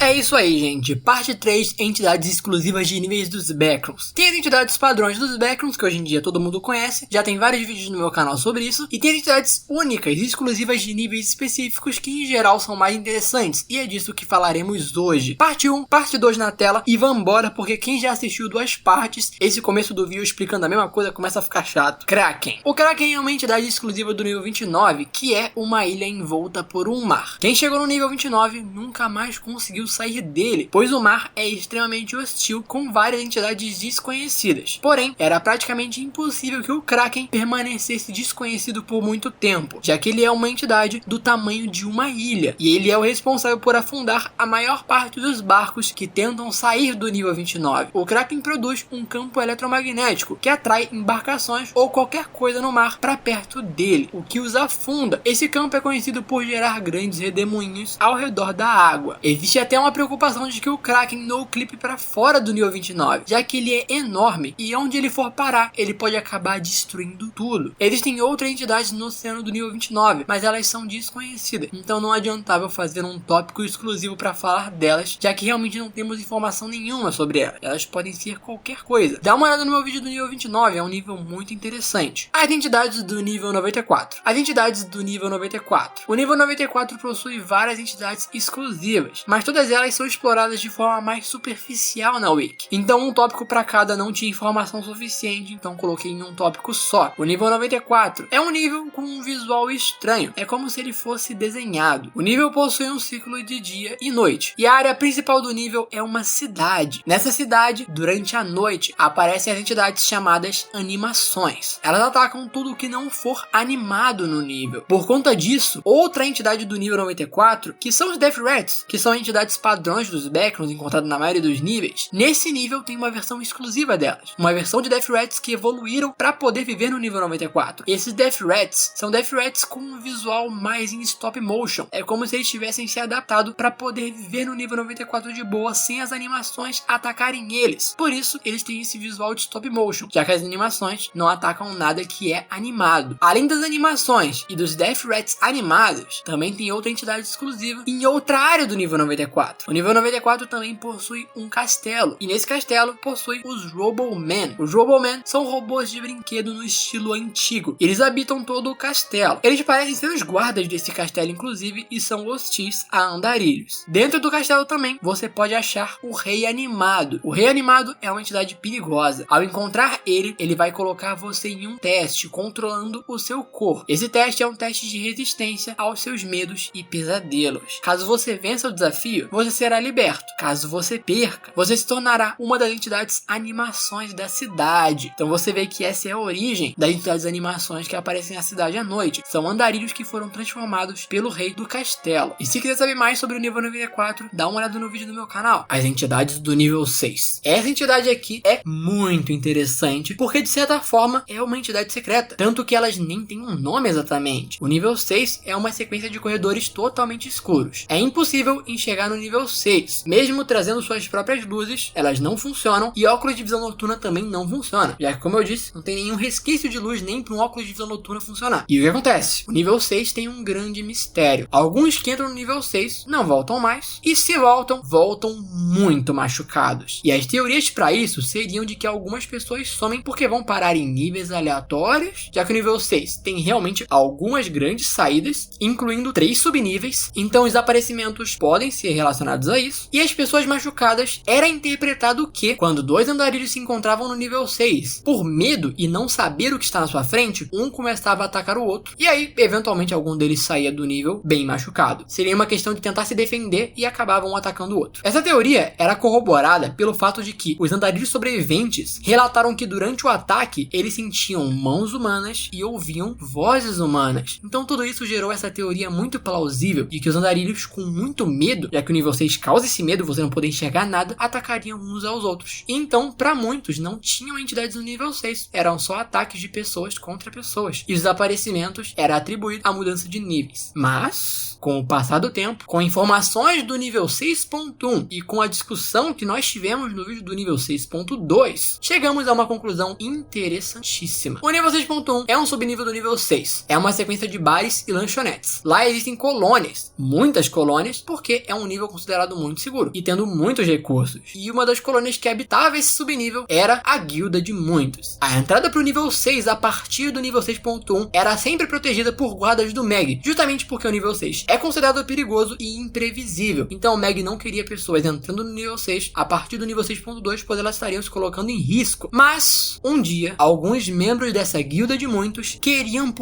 É isso aí, gente. Parte 3, entidades exclusivas de níveis dos Backrooms. Tem as entidades padrões dos Backrooms, que hoje em dia todo mundo conhece. Já tem vários vídeos no meu canal sobre isso. E tem as entidades únicas e exclusivas de níveis específicos que em geral são mais interessantes. E é disso que falaremos hoje. Parte 1, parte 2 na tela. E vambora, porque quem já assistiu duas partes, esse começo do vídeo explicando a mesma coisa começa a ficar chato. Kraken. O Kraken é uma entidade exclusiva do nível 29, que é uma ilha envolta por um mar. Quem chegou no nível 29 nunca mais conseguiu sair dele, pois o mar é extremamente hostil com várias entidades desconhecidas. Porém, era praticamente impossível que o Kraken permanecesse desconhecido por muito tempo, já que ele é uma entidade do tamanho de uma ilha, e ele é o responsável por afundar a maior parte dos barcos que tentam sair do nível 29. O Kraken produz um campo eletromagnético que atrai embarcações ou qualquer coisa no mar para perto dele, o que os afunda. Esse campo é conhecido por gerar grandes redemoinhos ao redor da água. Existe até uma preocupação de que o Kraken no clipe para fora do nível 29, já que ele é enorme e onde ele for parar, ele pode acabar destruindo tudo. Existem outras entidades no oceano do nível 29, mas elas são desconhecidas, então não adiantava eu fazer um tópico exclusivo para falar delas, já que realmente não temos informação nenhuma sobre elas. Elas podem ser qualquer coisa. Dá uma olhada no meu vídeo do nível 29, é um nível muito interessante. As entidades do nível 94. As entidades do nível 94. O nível 94 possui várias entidades exclusivas, mas todas elas são exploradas de forma mais superficial na Wiki. Então um tópico para cada não tinha informação suficiente, então coloquei em um tópico só. O nível 94 é um nível com um visual estranho, é como se ele fosse desenhado. O nível possui um ciclo de dia e noite, e a área principal do nível é uma cidade. Nessa cidade, durante a noite, aparecem as entidades chamadas animações. Elas atacam tudo que não for animado no nível. Por conta disso, outra entidade do nível 94, que são os Death Rats, que são entidades padrões dos Backrooms encontradas na maioria dos níveis, nesse nível tem uma versão exclusiva delas. Uma versão de Death Rats que evoluíram para poder viver no nível 94. Esses Death Rats são Death Rats com um visual mais em stop motion. É como se eles tivessem se adaptado para poder viver no nível 94 de boa, sem as animações atacarem eles. Por isso, eles têm esse visual de stop motion, já que as animações não atacam nada que é animado. Além das animações e dos Death Rats animados, também tem outra entidade exclusiva em outra área do nível 94. O nível 94 também possui um castelo, e nesse castelo possui os Robomen. Os Robomen são robôs de brinquedo no estilo antigo. Eles habitam todo o castelo. Eles parecem ser os guardas desse castelo, inclusive, e são hostis a andarilhos. Dentro do castelo também, você pode achar o Rei Animado. O Rei Animado é uma entidade perigosa. Ao encontrar ele, ele vai colocar você em um teste, controlando o seu corpo. Esse teste é um teste de resistência aos seus medos e pesadelos. Caso você vença o desafio, você será liberto. Caso você perca, você se tornará uma das entidades animações da cidade. Então você vê que essa é a origem das entidades animações que aparecem na cidade à noite. São andarilhos que foram transformados pelo rei do castelo. E se quiser saber mais sobre o nível 94, dá uma olhada no vídeo do meu canal. As entidades do nível 6. Essa entidade aqui é muito interessante, porque de certa forma é uma entidade secreta, tanto que elas nem têm um nome exatamente. O nível 6 é uma sequência de corredores totalmente escuros. É impossível enxergar no nível 6. Mesmo trazendo suas próprias luzes, elas não funcionam, e óculos de visão noturna também não funciona, já que, como eu disse, não tem nenhum resquício de luz nem para um óculos de visão noturna funcionar. E o que acontece? O nível 6 tem um grande mistério. Alguns que entram no nível 6 não voltam mais, e se voltam, voltam muito machucados. E as teorias para isso seriam de que algumas pessoas somem porque vão parar em níveis aleatórios, já que o nível 6 tem realmente algumas grandes saídas, incluindo 3 subníveis, então os aparecimentos podem ser relacionados a isso. E as pessoas machucadas era interpretado que, quando dois andarilhos se encontravam no nível 6, por medo e não saber o que está na sua frente, um começava a atacar o outro, e aí, eventualmente, algum deles saía do nível bem machucado. Seria uma questão de tentar se defender e acabavam atacando o outro. Essa teoria era corroborada pelo fato de que os andarilhos sobreviventes relataram que durante o ataque eles sentiam mãos humanas e ouviam vozes humanas. Então tudo isso gerou essa teoria muito plausível de que os andarilhos, com muito medo, já que o nível 6 causa esse medo, você não poder enxergar nada, atacariam uns aos outros. E então, para muitos, não tinham entidades no nível 6, eram só ataques de pessoas contra pessoas. E os desaparecimentos era atribuído à mudança de níveis. Mas Com o passar do tempo, com informações do nível 6.1 e com a discussão que nós tivemos no vídeo do nível 6.2, chegamos a uma conclusão interessantíssima. O nível 6.1 é um subnível do nível 6. É uma sequência de bares e lanchonetes. Lá existem colônias, muitas colônias, porque é um nível considerado muito seguro e tendo muitos recursos. E uma das colônias que habitava esse subnível era a Guilda de Muitos. A entrada para o nível 6 a partir do nível 6.1 era sempre protegida por guardas do Meg, justamente porque o nível 6 é considerado perigoso e imprevisível. Então o Meg não queria pessoas entrando no nível 6 a partir do nível 6.2, pois elas estariam se colocando em risco. Mas um dia, alguns membros dessa Guilda de Muitos queriam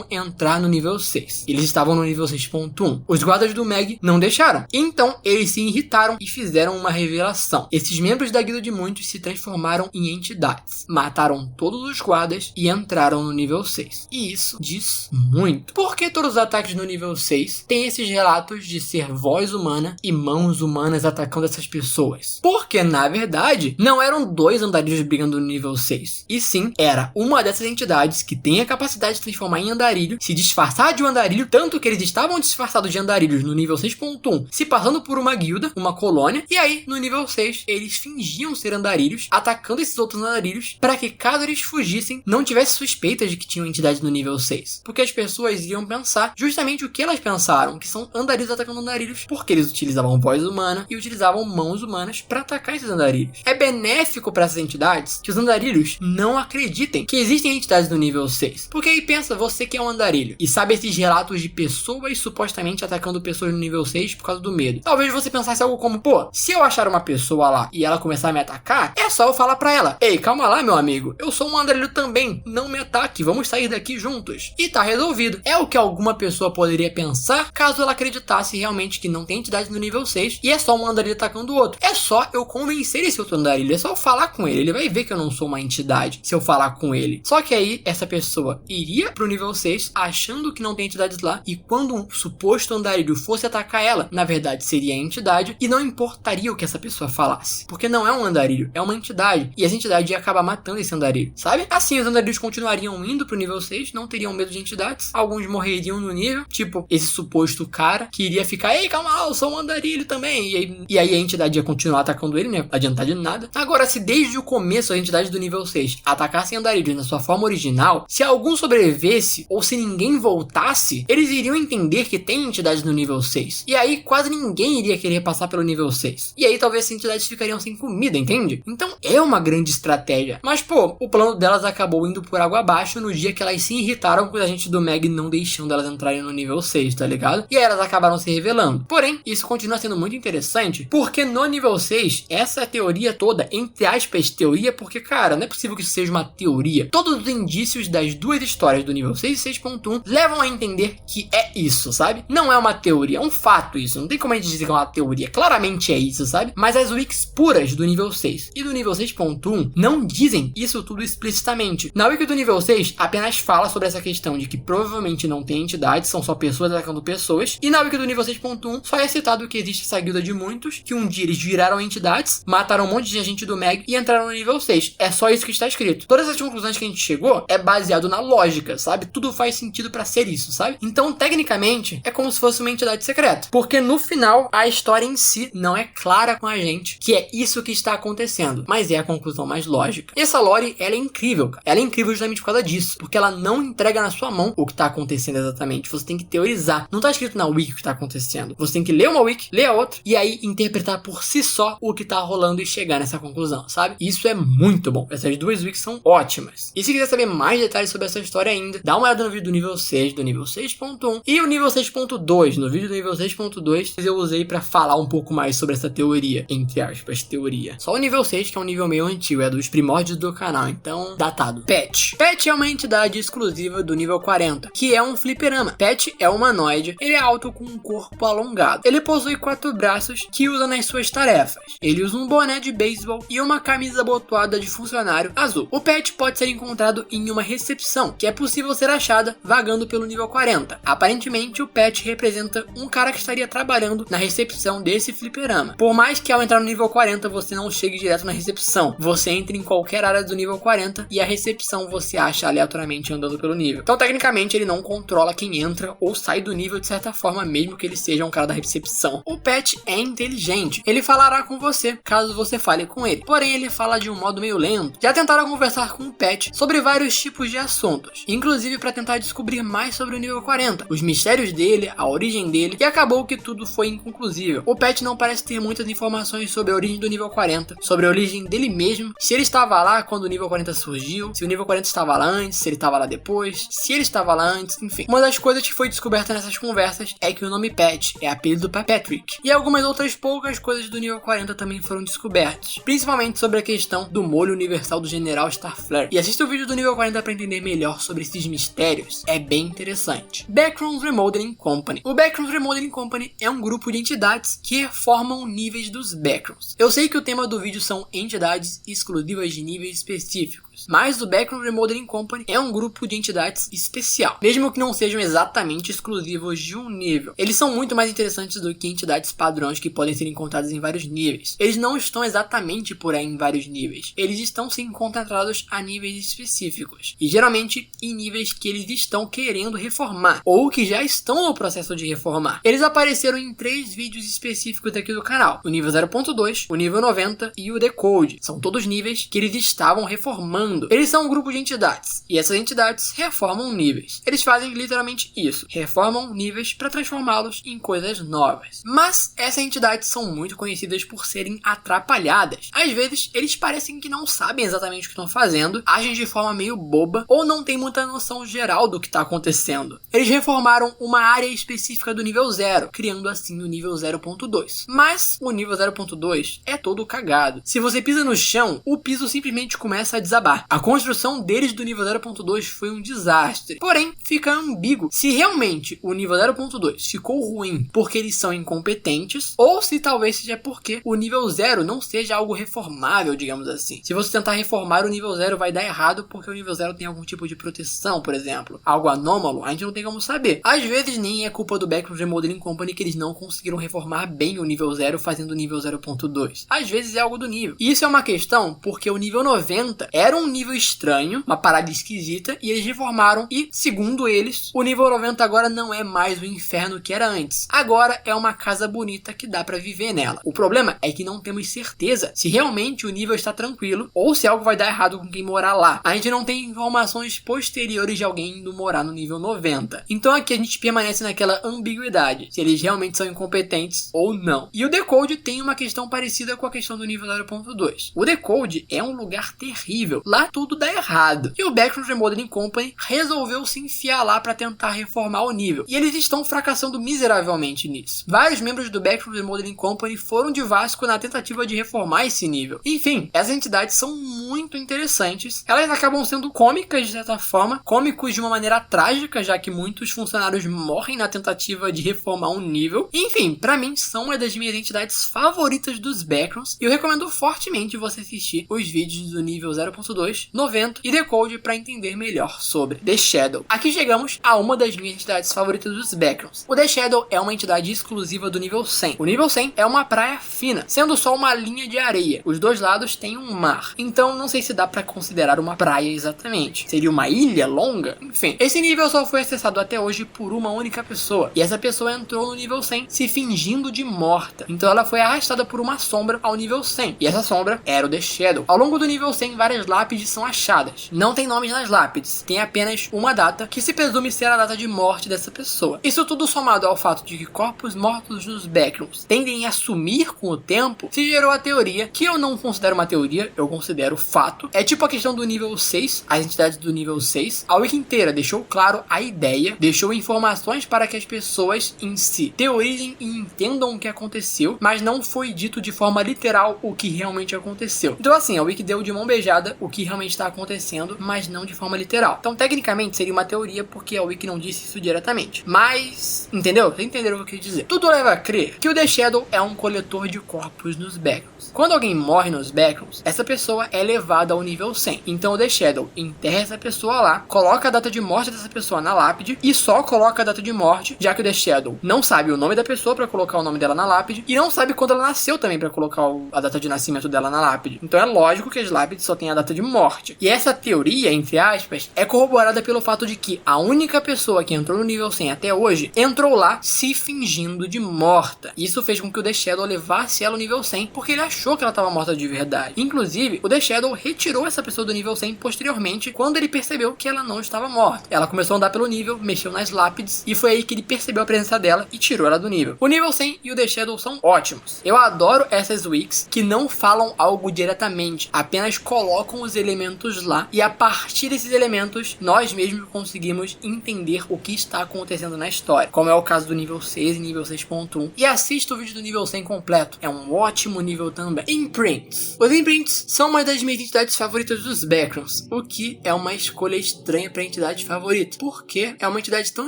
entrar no nível 6. Eles estavam no nível 6.1. Os guardas do Meg não deixaram. Então eles se irritaram e fizeram uma revelação. Esses membros da Guilda de Muitos se transformaram em entidades, mataram todos os guardas e entraram no nível 6. E isso diz muito. Porque todos os ataques no nível 6 têm esses relatos de ser voz humana e mãos humanas atacando essas pessoas? Porque na verdade não eram dois andarilhos brigando no nível 6, e sim era uma dessas entidades que tem a capacidade de se transformar em andarilho, se disfarçar de um andarilho, tanto que eles estavam disfarçados de andarilhos no nível 6.1, se passando por uma guilda, uma colônia, e aí no nível 6 eles fingiam ser andarilhos, atacando esses outros andarilhos, para que caso eles fugissem, não tivesse suspeitas de que tinham entidades no nível 6, porque as pessoas iriam pensar justamente o que elas pensaram, que são andarilhos atacando andarilhos, porque eles utilizavam voz humana e utilizavam mãos humanas para atacar esses andarilhos. É benéfico para essas entidades que os andarilhos não acreditem que existem entidades no nível 6, porque aí pensa, você que é um andarilho e sabe esses relatos de pessoas supostamente atacando pessoas no nível 6 por causa do medo. Talvez você pensasse algo como, pô, se eu achar uma pessoa lá e ela começar a me atacar, é só eu falar pra ela, ei, calma lá meu amigo, eu sou um andarilho também, não me ataque, vamos sair daqui juntos. E tá resolvido. É o que alguma pessoa poderia pensar caso ela acreditasse realmente que não tem entidade no nível 6 e é só um andarilho atacando o outro. É só eu convencer esse outro andarilho, é só eu falar com ele vai ver que eu não sou uma entidade se eu falar com ele. Só que aí essa pessoa iria pro nível 6 achando que não tem entidades lá, e quando um suposto andarilho fosse atacar ela, na verdade seria a entidade e não importaria o que essa pessoa falasse, porque não é um andarilho, é uma entidade, e essa entidade ia acabar matando esse andarilho, sabe? Assim os andarilhos continuariam indo pro nível 6, não teriam medo de entidades, alguns morreriam no nível, tipo esse suposto cara que iria ficar, ei, calma lá, eu sou um andarilho também, e aí a entidade ia continuar atacando ele, né? Adiantar de nada. Agora, se desde o começo a entidade do nível 6 atacassem andarilhos na sua forma original, se algum sobrevivesse ou se ninguém voltasse, eles iriam entender que tem entidades no nível 6. E aí quase ninguém iria querer passar pelo nível 6. E aí talvez essas entidades ficariam sem comida, entende? Então é uma grande estratégia. Mas pô, o plano delas acabou indo por água abaixo no dia que elas se irritaram com a gente do Meg não deixando elas entrarem no nível 6, tá ligado? E aí elas acabaram se revelando. Porém, isso continua sendo muito interessante, porque no nível 6, essa teoria toda, entre aspas, teoria, porque, cara, não é possível que isso seja uma teoria. Todos os indícios das duas histórias do nível 6 e 6.1 levam a entender que é isso, sabe? Não é uma teoria, é um fato isso. Não tem como a gente dizer que é uma teoria. Claramente é isso, sabe? Mas as wikis puras do nível 6 e do nível 6.1 não dizem isso tudo explicitamente. Na wiki do nível 6, apenas fala sobre essa questão de que provavelmente não tem entidades, são só pessoas atacando pessoas. E na wiki do nível 6.1, só é citado que existe essa guilda de muitos, que um dia eles viraram entidades, mataram um monte de gente do Meg e entraram no nível 6. É só isso que está escrito. Todas essas conclusões que a gente chegou é baseado na lógica, sabe? Tudo faz sentido pra ser isso, sabe? Então, tecnicamente, é como se fosse uma entidade secreta. Porque no final, a história em si não é clara com a gente que é isso que está acontecendo, mas é a conclusão mais lógica. E essa lore, ela é incrível, cara. Ela é incrível justamente por causa disso, porque ela não entrega na sua mão o que tá acontecendo exatamente. Você tem que teorizar. Não tá escrito na wiki o que tá acontecendo. Você tem que ler uma wiki, ler a outra, e aí interpretar por si só o que tá rolando e chegar nessa conclusão, sabe? Isso é muito bom. Essas duas wikis são ótimas. E se quiser saber mais detalhes sobre essa história ainda, dá uma olhada no vídeo do nível 6, do nível 6.1 e o nível 6.2. No vídeo do nível 6.2 eu usei pra falar um pouco mais sobre essa teoria, entre aspas, teoria. Só o nível 6, que é um nível meio antigo, é dos primórdios do canal, então datado. Pet. Pet é uma entidade exclusiva do nível 40, que é um fliperama. Pet é humanoide, ele é alto com um corpo alongado. Ele possui 4 braços que usa nas suas tarefas. Ele usa um boné de beisebol e uma camisa abotoada de funcionário azul. O Pet pode ser encontrado em uma recepção, que é possível ser achada vagando pelo nível 40. Aparentemente, o Pet representa um cara que estaria trabalhando na recepção desse fliperama. Por mais que ao entrar no nível 40 você não chegue direto na recepção, você entra em qualquer área do nível 40 e a recepção você acha aleatoriamente andando pelo nível. Então, tecnicamente, ele não controla quem entra ou sai do nível de certa forma, mesmo que ele seja um cara da recepção. O Pat é inteligente, ele falará com você, caso você fale com ele. Porém, ele fala de um modo meio lento. Já tentaram conversar com o Pat sobre vários tipos de assuntos, inclusive para tentar descobrir mais sobre o nível 40, os mistérios dele, a origem dele, e acabou que tudo foi inconclusivo. O Pat não parece ter muitas informações sobre a origem do nível 40, sobre a origem dele mesmo, se ele estava lá quando o nível 40 surgiu, se o nível 40 estava lá antes, se ele estava lá depois, se ele estava lá antes, enfim. Uma das coisas que foi descoberta nessas conversas é que o nome Pat é apelido para Patrick, e algumas outras poucas coisas do nível 40 também foram descobertas, principalmente sobre a questão do molho universal do General Starflare. E assista o vídeo do nível 40 para entender melhor sobre esses mistérios, é bem interessante. Backrooms Remodeling Company. O Backrooms Remodeling Company é um grupo de entidades que reformam níveis dos Backrooms. Eu sei que o tema do vídeo são entidades exclusivas de níveis específicos, mas o Backrooms Remodeling Company é um grupo de entidades especial, mesmo que não sejam exatamente exclusivos de um nível. Eles são muito mais interessantes do que entidades padrões que podem ser encontradas em vários níveis. Eles não estão exatamente por aí em vários níveis, eles estão sim concentrados a níveis específicos, e geralmente em níveis que eles estão querendo reformar, ou que já estão no processo de reformar. Eles apareceram em 3 vídeos específicos aqui do canal, o nível 0.2, o nível 90 e o Decode. São todos níveis que eles estavam reformando. Eles são um grupo de entidades, e essas entidades reformam níveis. Eles fazem literalmente isso, reformam níveis para transformá-los em coisas novas. Mas essas entidades são muito conhecidas por serem atrapalhadas. Às vezes, eles parecem que não sabem exatamente o que estão fazendo, agem de forma meio boba, ou não têm muita noção geral do que está acontecendo. Eles reformaram uma área específica do nível 0, criando assim o nível 0.2. Mas o nível 0.2 é todo cagado. Se você pisa no chão, o piso simplesmente começa a desabar. A construção deles do nível 0.2 foi um desastre. Porém, fica ambíguo se realmente o nível 0.2 ficou ruim porque eles são incompetentes, ou se talvez seja porque o nível 0 não seja algo reformável, digamos assim. Se você tentar reformar o nível 0 vai dar errado porque o nível 0 tem algum tipo de proteção, por exemplo. Algo anômalo, a gente não tem como saber. Às vezes nem é culpa do Backrooms Remodeling Company que eles não conseguiram reformar bem o nível 0 fazendo o nível 0.2. Às vezes é algo do nível. E isso é uma questão porque o nível 90 era um nível estranho, uma parada esquisita, e eles reformaram e, segundo eles, o nível 90 agora não é mais o inferno que era antes. Agora é uma casa bonita que dá pra viver nela. O problema é que não temos certeza se realmente o nível está tranquilo ou se algo vai dar errado com quem morar lá. A gente não tem informações posteriores de alguém indo morar no nível 90. Então aqui a gente permanece naquela ambiguidade, se eles realmente são incompetentes ou não. E o Decode tem uma questão parecida com a questão do nível 0.2. O Decode é um lugar terrível. Lá tudo dá errado. E o Backrooms Remodeling Company resolveu se enfiar lá para tentar reformar o nível. E eles estão fracassando miseravelmente nisso. Vários membros do Backrooms Remodeling Company foram de Vasco na tentativa de reformar esse nível. Enfim, essas entidades são muito interessantes. Elas acabam sendo cômicas de certa forma, cômicos de uma maneira trágica, já que muitos funcionários morrem na tentativa de reformar um nível. Enfim, pra mim são uma das minhas entidades favoritas dos Backrooms, e eu recomendo fortemente você assistir os vídeos do nível 0.2, 90 e Decode para entender melhor sobre The Shadow. Aqui chegamos a uma das minhas entidades favoritas dos Backrooms. O The Shadow é uma entidade exclusiva do nível 100. O nível 100 é uma praia fina, sendo só uma linha de areia. Os dois lados têm um mar. Então não sei se dá para considerar uma praia exatamente. Seria uma ilha longa? Enfim, esse nível só foi acessado até hoje por uma única pessoa. E essa pessoa entrou no nível 100 se fingindo de morta. Então ela foi arrastada por uma sombra ao nível 100. E essa sombra era o The Shadow. Ao longo do nível 100, várias lápides são achadas. Não tem nomes nas lápides. Tem apenas uma data que se presume ser a data de morte dessa pessoa. Isso tudo somado ao fato de que corpos mortos nos Backrooms tendem a sumir com o tempo, se gerou a teoria, que eu não considero uma teoria, eu considero fato. É tipo a questão do nível 6, as entidades do nível 6. A wiki inteira deixou claro a ideia, deixou informações para que as pessoas em si teorizem e entendam o que aconteceu, mas não foi dito de forma literal o que realmente aconteceu. Então assim, a wiki deu de mão beijada o que realmente está acontecendo, mas não de forma literal. Então tecnicamente seria uma teoria porque a wiki não disse isso diretamente. Mas, entendeu? Vocês entenderam o que eu quis dizer. Tudo leva a crer que o The Shadow é um coletor de corpos nos Backrooms. Quando alguém morre nos Backrooms, essa pessoa é levada ao nível 100. Então o The Shadow enterra essa pessoa lá, coloca a data de morte dessa pessoa na lápide e só coloca a data de morte, já que o The Shadow não sabe o nome da pessoa para colocar o nome dela na lápide e não sabe quando ela nasceu também para colocar a data de nascimento dela na lápide. Então é lógico que as lápides só tem a data de morte. E essa teoria, entre aspas, é corroborada pelo fato de que a única pessoa que entrou no nível 100 até hoje entrou lá se fingindo de morta. Isso fez com que o The Shadow levasse ela ao nível 100 porque ele achou que ela estava morta de verdade. Inclusive, o The Shadow retirou essa pessoa do nível 100 posteriormente quando ele percebeu que ela não estava morta. Ela começou a andar pelo nível, mexeu nas lápides e foi aí que ele percebeu a presença dela e tirou ela do nível. O nível 100 e o The Shadow são ótimos. Eu adoro essas wikis que não falam algo diretamente, apenas colocam os elementos lá e a partir desses elementos nós mesmos conseguimos entender o que está acontecendo na história, como é o caso do nível 6 e nível 6.1. E assista o vídeo do nível 100 completo, é um ótimo nível também. Imprints. Os imprints são uma das minhas entidades favoritas dos Backrooms, o que é uma escolha estranha para entidade favorita, porque é uma entidade tão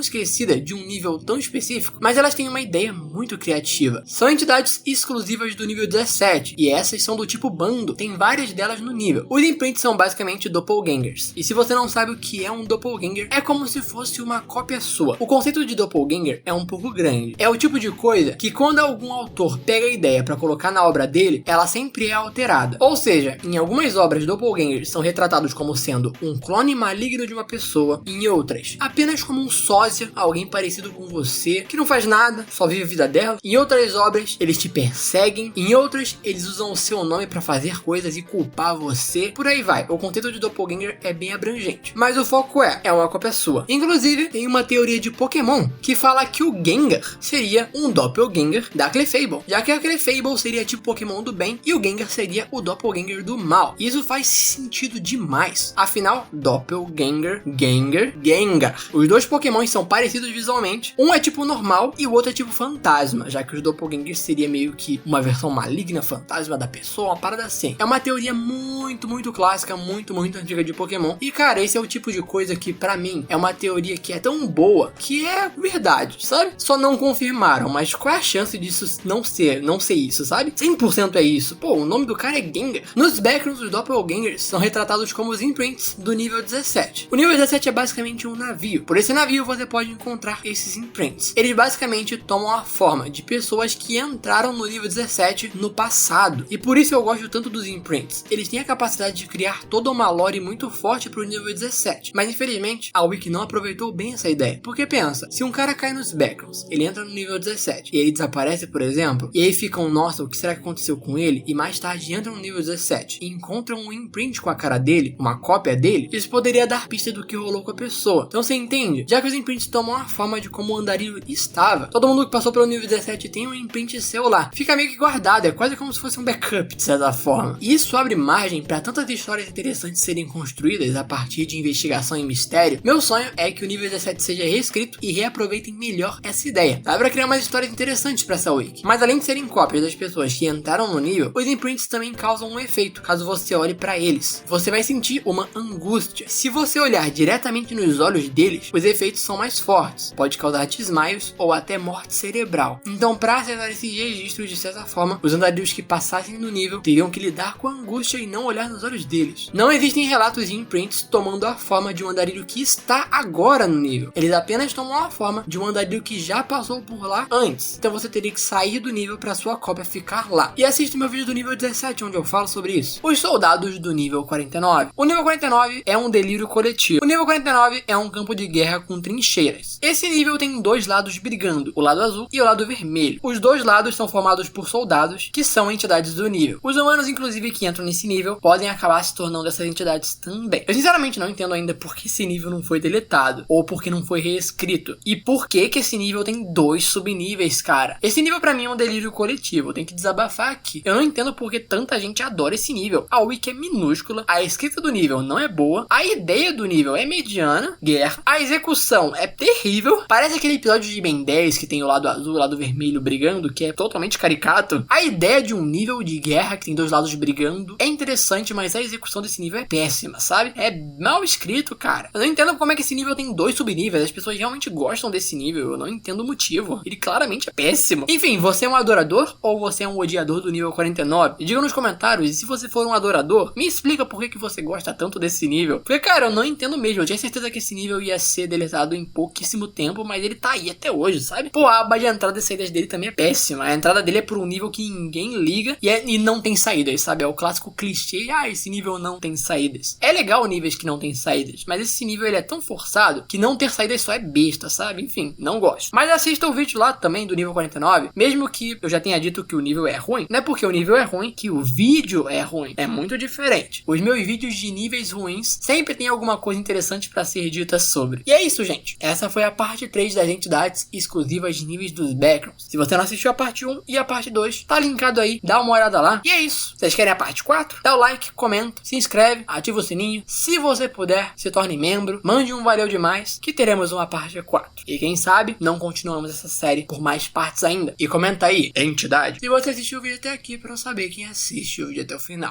esquecida de um nível tão específico, mas elas têm uma ideia muito criativa. São entidades exclusivas do nível 17, e essas são do tipo bando, tem várias delas no nível. Os imprints são basicamente doppelgangers, e se você não sabe o que é um doppelganger, é como se fosse uma cópia sua. O conceito de doppelganger é um pouco grande. É o tipo de coisa que quando algum autor pega a ideia para colocar na obra dele, ela sempre é alterada. Ou seja, em algumas obras, doppelgangers são retratados como sendo um clone maligno de uma pessoa, em outras, apenas como um sósia, alguém parecido com você, que não faz nada, só vive a vida dela. Em outras obras, eles te perseguem. Em outras, eles usam o seu nome para fazer coisas e culpar você. Por aí vai. O conceito de doppelganger é bem abrangente, mas o foco é uma cópia sua. Inclusive, tem uma teoria de Pokémon que fala que o Gengar seria um doppelganger da Clefable, já que a Clefable seria tipo Pokémon do bem e o Gengar seria o doppelganger do mal. Isso faz sentido demais. Afinal, doppelganger, Gengar. Os dois Pokémons são parecidos visualmente. Um é tipo normal e o outro é tipo fantasma, já que os doppelgangers seria meio que uma versão maligna fantasma da pessoa, uma parada assim. É uma teoria muito clássica, muito antiga de Pokémon. E cara, esse é o tipo de coisa que pra mim é uma teoria que é tão boa que é verdade, sabe? Só não confirmaram, mas qual é a chance disso não ser isso, sabe? 100% é isso. Pô, o nome do cara é Gengar. Nos Backrooms, os doppelgangers são retratados como os imprints do nível 17. O nível 17 é basicamente um navio. Por esse navio você pode encontrar esses imprints. Eles basicamente tomam a forma de pessoas que entraram no nível 17 no passado. E por isso eu gosto tanto dos imprints. Eles têm a capacidade de criar toda uma lore muito forte pro nível 17. Mas infelizmente, a Wiki não aproveitou bem essa ideia. Porque pensa, se um cara cai nos Backrooms, ele entra no nível 17 e ele desaparece, por exemplo, e aí ficam, nossa, o que será que aconteceu com ele? E mais tarde entram no nível 17 e encontram um imprint com a cara dele, uma cópia dele, isso poderia dar pista do que rolou com a pessoa. Então você entende? Já que os imprints tomam a forma de como o andarilho estava, todo mundo que passou pelo nível 17 tem um imprint seu lá. Fica meio que guardado, é quase como se fosse um backup, de certa forma. E isso abre margem para tantas histórias interessantes serem construídas a partir de investigação e mistério. Meu sonho é que o nível 17 seja reescrito e reaproveitem melhor essa ideia. Dá pra criar umas histórias interessantes pra essa wiki. Mas além de serem cópias das pessoas que entraram no nível, os imprints também causam um efeito caso você olhe pra eles. Você vai sentir uma angústia. Se você olhar diretamente nos olhos deles, os efeitos são mais fortes. Pode causar desmaios ou até morte cerebral. Então, pra acessar esses registros de certa forma, os andarilhos que passassem no nível teriam que lidar com a angústia e não olhar nos olhos deles. Não existem relatos de imprints tomando a forma de um andarilho que está agora no nível. Eles apenas tomam a forma de um andarilho que já passou por lá antes. Então você teria que sair do nível para sua cópia ficar lá. E assista meu vídeo do nível 17, onde eu falo sobre isso. Os soldados do nível 49. O nível 49 é um delírio coletivo. O nível 49 é um campo de guerra com trincheiras. Esse nível tem dois lados brigando, o lado azul e o lado vermelho. Os dois lados são formados por soldados, que são entidades do nível. Os humanos, inclusive, que entram nesse nível, podem acabar se tornando essas entidades também. Eu sinceramente não entendo ainda por que esse nível não foi deletado, ou por que não foi reescrito, e por que esse nível tem dois subníveis, cara. Esse nível pra mim é um delírio coletivo, eu tenho que desabafar aqui. Eu não entendo por que tanta gente adora esse nível. A wiki é minúscula, a escrita do nível não é boa, a ideia do nível é mediana, guerra, a execução é terrível, parece aquele episódio de Ben 10 que tem o lado azul e o lado vermelho brigando, que é totalmente caricato. A ideia de um nível de guerra que tem dois lados brigando é interessante, mas a execução desse nível é péssima, sabe? É mal escrito, cara. Eu não entendo como é que esse nível tem dois subníveis, as pessoas realmente gostam desse nível, eu não entendo o motivo. Ele claramente é péssimo. Enfim, você é um adorador ou você é um odiador do nível 49? Diga nos comentários, e se você for um adorador, me explica por que você gosta tanto desse nível. Porque, cara, eu não entendo mesmo, eu tinha certeza que esse nível ia ser deletado em pouquíssimo tempo, mas ele tá aí até hoje, sabe? Pô, a aba de entrada e saídas dele também é péssima. A entrada dele é por um nível que ninguém liga e não tem saídas, sabe? É o clássico clichê, esse nível nível não tem saídas. É legal níveis que não tem saídas, mas esse nível ele é tão forçado que não ter saídas só é besta, sabe? Enfim, não gosto. Mas assista o vídeo lá também do nível 49, mesmo que eu já tenha dito que o nível é ruim, não é porque o nível é ruim que o vídeo é ruim. É muito diferente. Os meus vídeos de níveis ruins sempre tem alguma coisa interessante pra ser dita sobre. E é isso, gente. Essa foi a parte 3 das entidades exclusivas de níveis dos Backrooms. Se você não assistiu a parte 1 e a parte 2, tá linkado aí, dá uma olhada lá. E é isso. Vocês querem a parte 4? Dá o like, comenta, se inscreve, ativa o sininho. Se você puder, se torne membro, mande um valeu demais, que teremos uma parte 4. E quem sabe, não continuamos essa série por mais partes ainda. E comenta aí, entidade, se você assistiu o vídeo até aqui pra eu saber quem assiste o vídeo até o final.